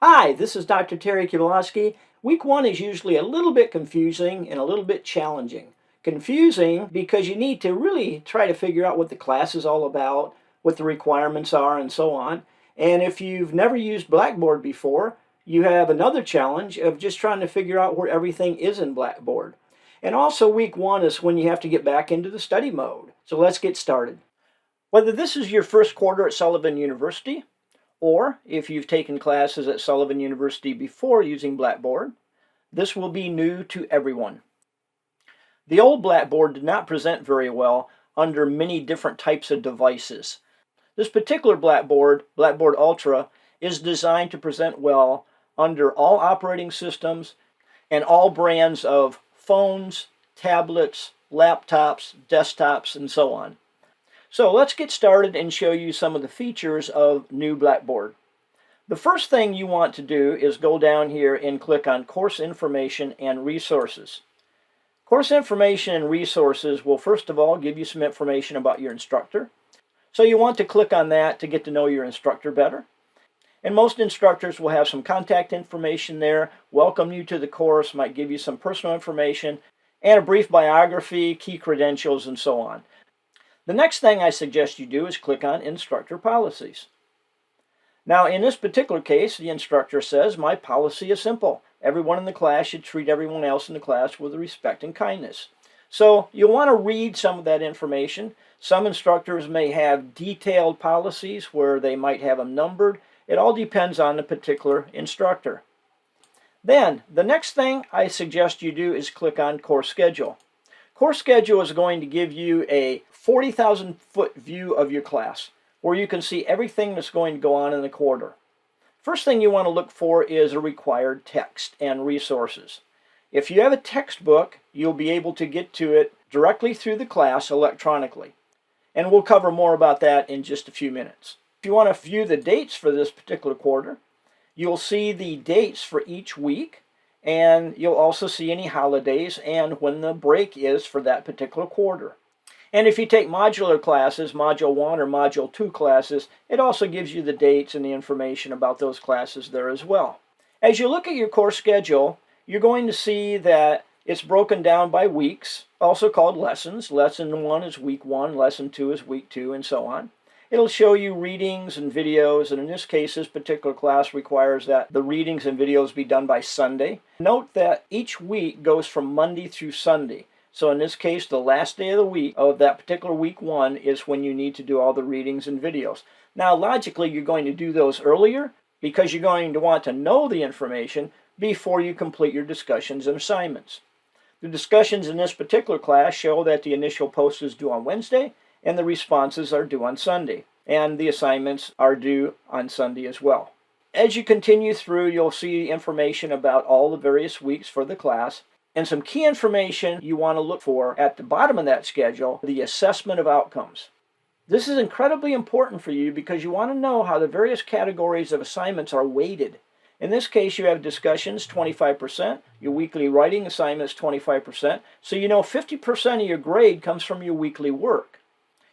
Hi, this is Dr. Terry Kibolowski. Week one is usually a little bit confusing and a little bit challenging. Confusing because you need to really try to figure out what the class is all about, what the requirements are, and so on. And if you've never used Blackboard before, you have another challenge of just trying to figure out where everything is in Blackboard. And also week one is when you have to get back into the study mode. So let's get started. Whether this is your first quarter at Sullivan University, or if you've taken classes at Sullivan University before using Blackboard, this will be new to everyone. The old Blackboard did not present very well under many different types of devices. This particular Blackboard, Blackboard Ultra, is designed to present well under all operating systems and all brands of phones, tablets, laptops, desktops, and so on. So let's get started and show you some of the features of new Blackboard. The first thing you want to do is go down here and click on Course Information and Resources. Course Information and Resources will first of all give you some information about your instructor. So you want to click on that to get to know your instructor better. And most instructors will have some contact information there, welcome you to the course, might give you some personal information, and a brief biography, key credentials, and so on. The next thing I suggest you do is click on Instructor Policies. Now in this particular case, the instructor says, my policy is simple. Everyone in the class should treat everyone else in the class with respect and kindness. So you'll want to read some of that information. Some instructors may have detailed policies where they might have them numbered. It all depends on the particular instructor. Then the next thing I suggest you do is click on Course Schedule. Course Schedule is going to give you a 40,000-foot view of your class where you can see everything that's going to go on in the quarter. First thing you want to look for is a required text and resources. If you have a textbook, you'll be able to get to it directly through the class electronically. And we'll cover more about that in just a few minutes. If you want to view the dates for this particular quarter, you'll see the dates for each week, and you'll also see any holidays and when the break is for that particular quarter. And if you take modular classes, Module 1 or Module 2 classes, it also gives you the dates and the information about those classes there as well. As you look at your course schedule, you're going to see that it's broken down by weeks, also called lessons. Lesson 1 is week 1, lesson 2 is week 2, and so on. It'll show you readings and videos, and in this case, this particular class requires that the readings and videos be done by Sunday. Note that each week goes from Monday through Sunday. So in this case, the last day of the week of that particular week 1 is when you need to do all the readings and videos. Now, logically, you're going to do those earlier because you're going to want to know the information before you complete your discussions and assignments. The discussions in this particular class show that the initial post is due on Wednesday and the responses are due on Sunday. And the assignments are due on Sunday as well. As you continue through, you'll see information about all the various weeks for the class. And some key information you want to look for at the bottom of that schedule, the assessment of outcomes. This is incredibly important for you because you want to know how the various categories of assignments are weighted. In this case, you have discussions, 25%, your weekly writing assignments, 25%, so you know 50% of your grade comes from your weekly work.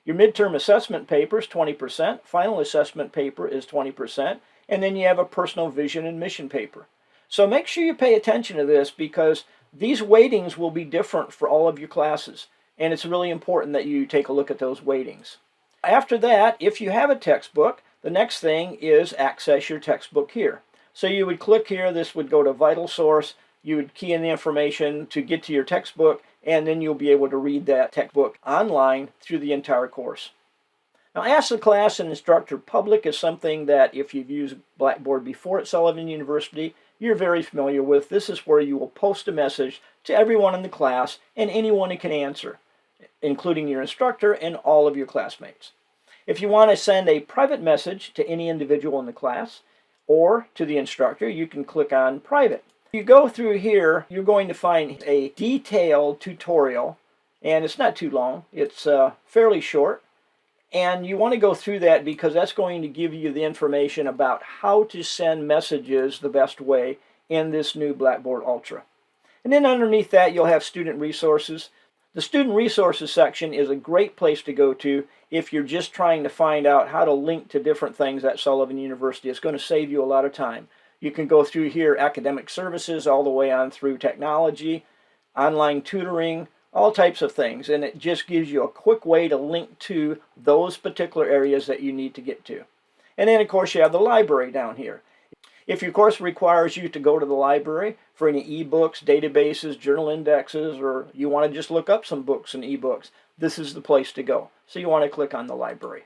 Your midterm assessment paper is 20%, final assessment paper is 20%, and then you have a personal vision and mission paper. So make sure you pay attention to this because these weightings will be different for all of your classes, and it's really important that you take a look at those weightings. After that, if you have a textbook, the next thing is access your textbook here. So you would click here, this would go to Vital Source, you would key in the information to get to your textbook, and then you'll be able to read that textbook online through the entire course. Now, Ask the Class and Instructor Public is something that if you've used Blackboard before at Sullivan University, you're very familiar with. This is where you will post a message to everyone in the class and anyone who can answer, including your instructor and all of your classmates. If you want to send a private message to any individual in the class or to the instructor, you can click on Private. You go through here, you're going to find a detailed tutorial, and it's not too long, it's fairly short, and you want to go through that because that's going to give you the information about how to send messages the best way in this new Blackboard Ultra. And then underneath that you'll have student resources. The student resources section is a great place to go to if you're just trying to find out how to link to different things at Sullivan University. It's going to save you a lot of time. You can go through here academic services all the way on through technology, online tutoring, all types of things. And it just gives you a quick way to link to those particular areas that you need to get to. And then of course you have the library down here. If your course requires you to go to the library for any ebooks, databases, journal indexes, or you want to just look up some books and ebooks, this is the place to go. So you want to click on the library.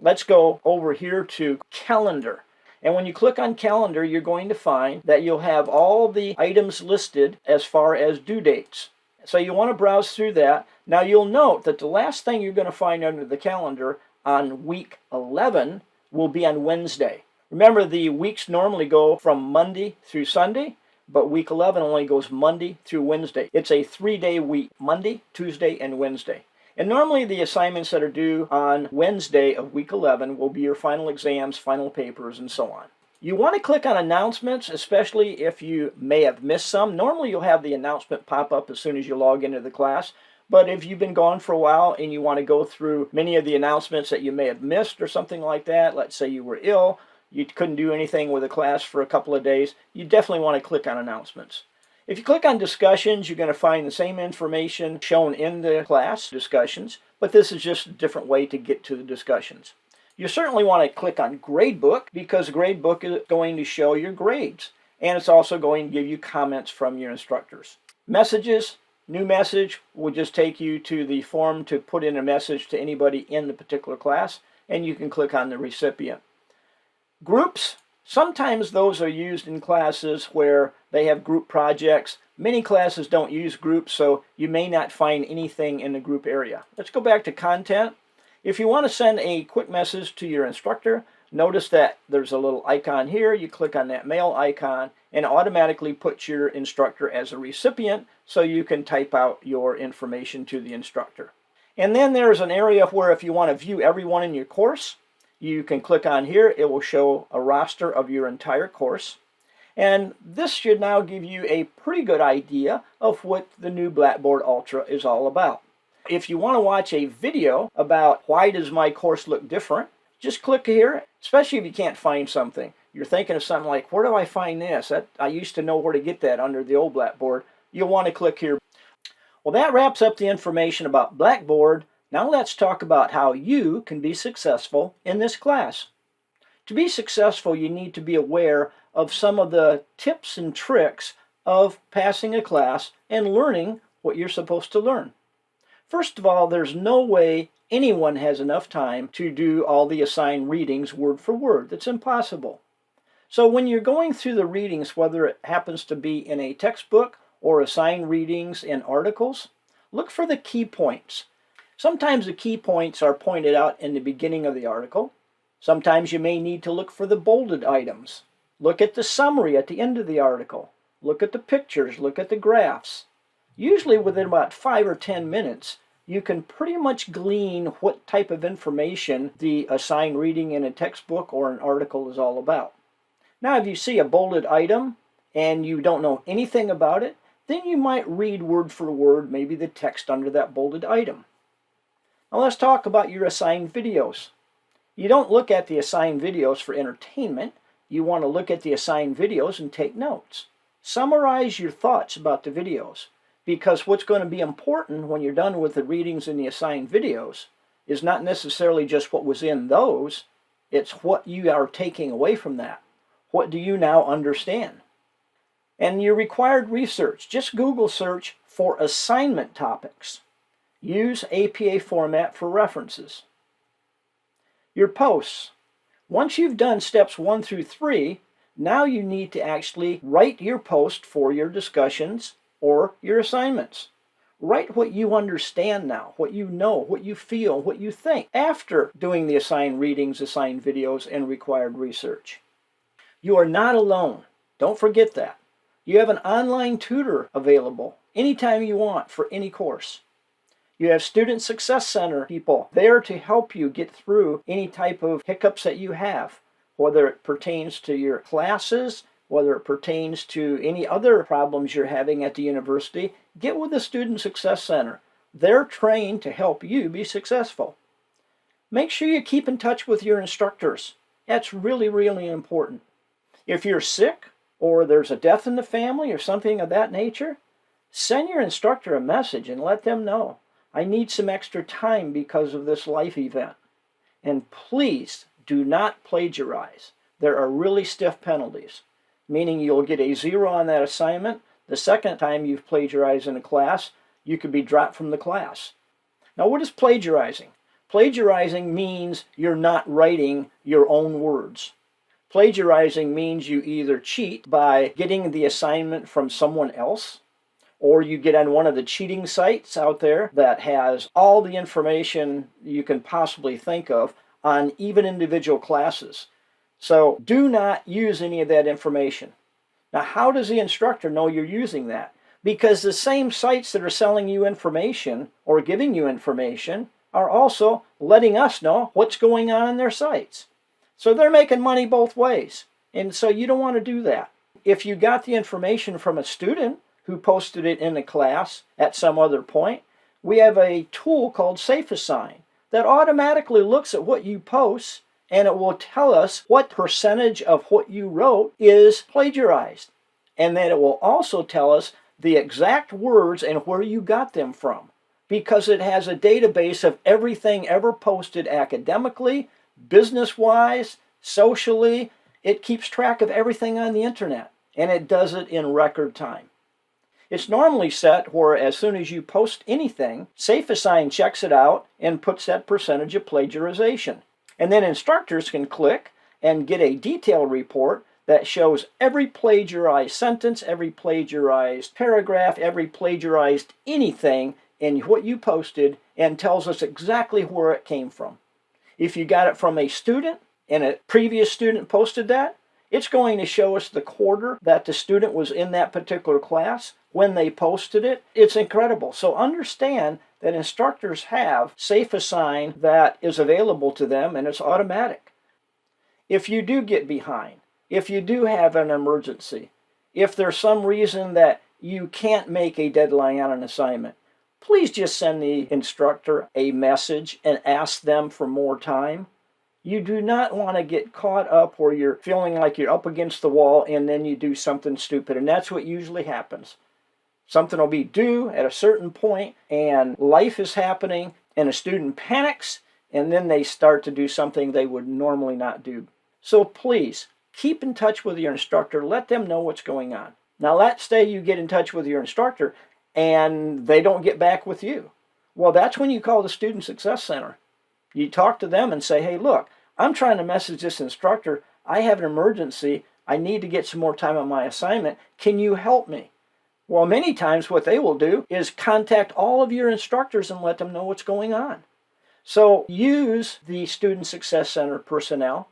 Let's go over here to calendar. And when you click on calendar, you're going to find that you'll have all the items listed as far as due dates. So you want to browse through that. Now you'll note that the last thing you're going to find under the calendar on week 11 will be on Wednesday. Remember, the weeks normally go from Monday through Sunday, but week 11 only goes Monday through Wednesday. It's a 3-day week, Monday, Tuesday, and Wednesday. And normally the assignments that are due on Wednesday of week 11 will be your final exams, final papers, and so on. You want to click on announcements, especially if you may have missed some. Normally you'll have the announcement pop up as soon as you log into the class. But if you've been gone for a while and you want to go through many of the announcements that you may have missed or something like that, let's say you were ill, you couldn't do anything with a class for a couple of days, you definitely want to click on announcements. If you click on discussions, you're going to find the same information shown in the class discussions, but this is just a different way to get to the discussions. You certainly want to click on gradebook because gradebook is going to show your grades, and it's also going to give you comments from your instructors. Messages, new message will just take you to the form to put in a message to anybody in the particular class, and you can click on the recipient. Groups, sometimes those are used in classes where they have group projects. Many classes don't use groups, so you may not find anything in the group area. Let's go back to content. If you want to send a quick message to your instructor, notice that there's a little icon here. You click on that mail icon and automatically puts your instructor as a recipient so you can type out your information to the instructor. And then there's an area where if you want to view everyone in your course, you can click on here. It will show a roster of your entire course. And this should now give you a pretty good idea of what the new Blackboard Ultra is all about. If you want to watch a video about why does my course look different, just click here, especially if you can't find something. You're thinking of something like, where do I find this? I used to know where to get that under the old Blackboard. You'll want to click here. Well, that wraps up the information about Blackboard. Now let's talk about how you can be successful in this class. To be successful, you need to be aware of some of the tips and tricks of passing a class and learning what you're supposed to learn. First of all, there's no way anyone has enough time to do all the assigned readings word for word. That's impossible. So when you're going through the readings, whether it happens to be in a textbook or assigned readings in articles, look for the key points. Sometimes the key points are pointed out in the beginning of the article. Sometimes you may need to look for the bolded items. Look at the summary at the end of the article. Look at the pictures. Look at the graphs. Usually within about 5 or 10 minutes, you can pretty much glean what type of information the assigned reading in a textbook or an article is all about. Now, if you see a bolded item and you don't know anything about it, then you might read word for word maybe the text under that bolded item. Now let's talk about your assigned videos. You don't look at the assigned videos for entertainment. You want to look at the assigned videos and take notes. Summarize your thoughts about the videos, because what's going to be important when you're done with the readings in the assigned videos is not necessarily just what was in those, it's what you are taking away from that. What do you now understand? And your required research, just Google search for assignment topics. Use APA format for references. Your posts. Once you've done steps 1 through 3, now you need to actually write your post for your discussions or your assignments. Write what you understand now, what you know, what you feel, what you think after doing the assigned readings, assigned videos, and required research. You are not alone. Don't forget that. You have an online tutor available anytime you want for any course. You have Student Success Center people there to help you get through any type of hiccups that you have, whether it pertains to your classes, whether it pertains to any other problems you're having at the university. Get with the Student Success Center. They're trained to help you be successful. Make sure you keep in touch with your instructors. That's really, really important. If you're sick or there's a death in the family or something of that nature, send your instructor a message and let them know, I need some extra time because of this life event. And please do not plagiarize. There are really stiff penalties, meaning you'll get a 0 on that assignment. The second time you've plagiarized in a class, you could be dropped from the class. Now, what is plagiarizing? Plagiarizing means you're not writing your own words. Plagiarizing means you either cheat by getting the assignment from someone else, or you get on one of the cheating sites out there that has all the information you can possibly think of on even individual classes. So do not use any of that information. Now, how does the instructor know you're using that? Because the same sites that are selling you information or giving you information are also letting us know what's going on in their sites. So they're making money both ways. And so you don't want to do that. If you got the information from a student who posted it in a class at some other point, we have a tool called SafeAssign that automatically looks at what you post, and it will tell us what percentage of what you wrote is plagiarized. And then it will also tell us the exact words and where you got them from, because it has a database of everything ever posted academically, business-wise, socially. It keeps track of everything on the internet, and it does it in record time. It's normally set where as soon as you post anything, SafeAssign checks it out and puts that percentage of plagiarization. And then instructors can click and get a detailed report that shows every plagiarized sentence, every plagiarized paragraph, every plagiarized anything in what you posted, and tells us exactly where it came from. If you got it from a student and a previous student posted that, it's going to show us the quarter that the student was in that particular class when they posted it. It's incredible. So understand that instructors have SafeAssign that is available to them, and it's automatic. If you do get behind, if you do have an emergency, if there's some reason that you can't make a deadline on an assignment, please just send the instructor a message and ask them for more time. You do not want to get caught up where you're feeling like you're up against the wall and then you do something stupid. And that's what usually happens. Something will be due at a certain point and life is happening and a student panics and then they start to do something they would normally not do. So please, keep in touch with your instructor. Let them know what's going on. Now let's say you get in touch with your instructor and they don't get back with you. Well, that's when you call the Student Success Center. You talk to them and say, hey, look, I'm trying to message this instructor. I have an emergency. I need to get some more time on my assignment. Can you help me? Well, many times what they will do is contact all of your instructors and let them know what's going on. So use the Student Success Center personnel.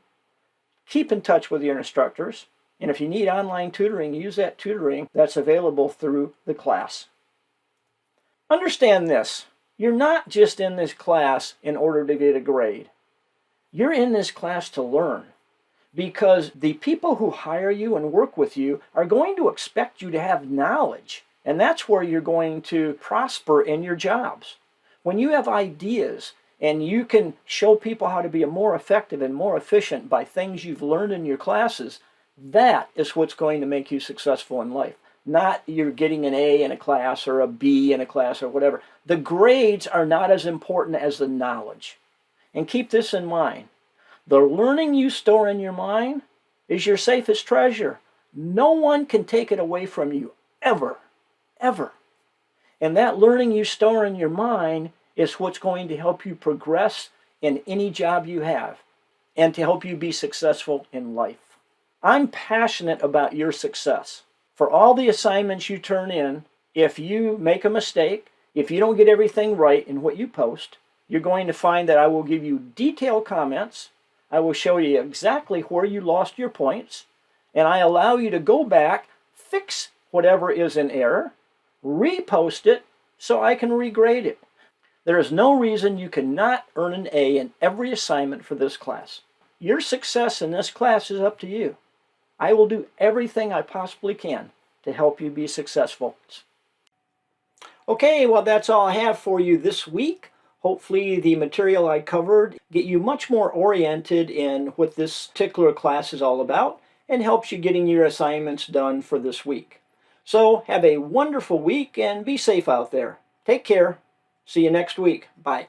Keep in touch with your instructors. And if you need online tutoring, use that tutoring that's available through the class. Understand this. You're not just in this class in order to get a grade. You're in this class to learn, because the people who hire you and work with you are going to expect you to have knowledge, and that's where you're going to prosper in your jobs. When you have ideas and you can show people how to be more effective and more efficient by things you've learned in your classes, that is what's going to make you successful in life. Not you're getting an A in a class or a B in a class or whatever. The grades are not as important as the knowledge. And keep this in mind. The learning you store in your mind is your safest treasure. No one can take it away from you, ever, ever. And that learning you store in your mind is what's going to help you progress in any job you have and to help you be successful in life. I'm passionate about your success. For all the assignments you turn in, if you make a mistake, if you don't get everything right in what you post, you're going to find that I will give you detailed comments. I will show you exactly where you lost your points, and I allow you to go back, fix whatever is in error, repost it so I can regrade it. There is no reason you cannot earn an A in every assignment for this class. Your success in this class is up to you. I will do everything I possibly can to help you be successful. Okay, well, that's all I have for you this week. Hopefully the material I covered get you much more oriented in what this particular class is all about, and helps you getting your assignments done for this week. So have a wonderful week and be safe out there. Take care. See you next week. Bye.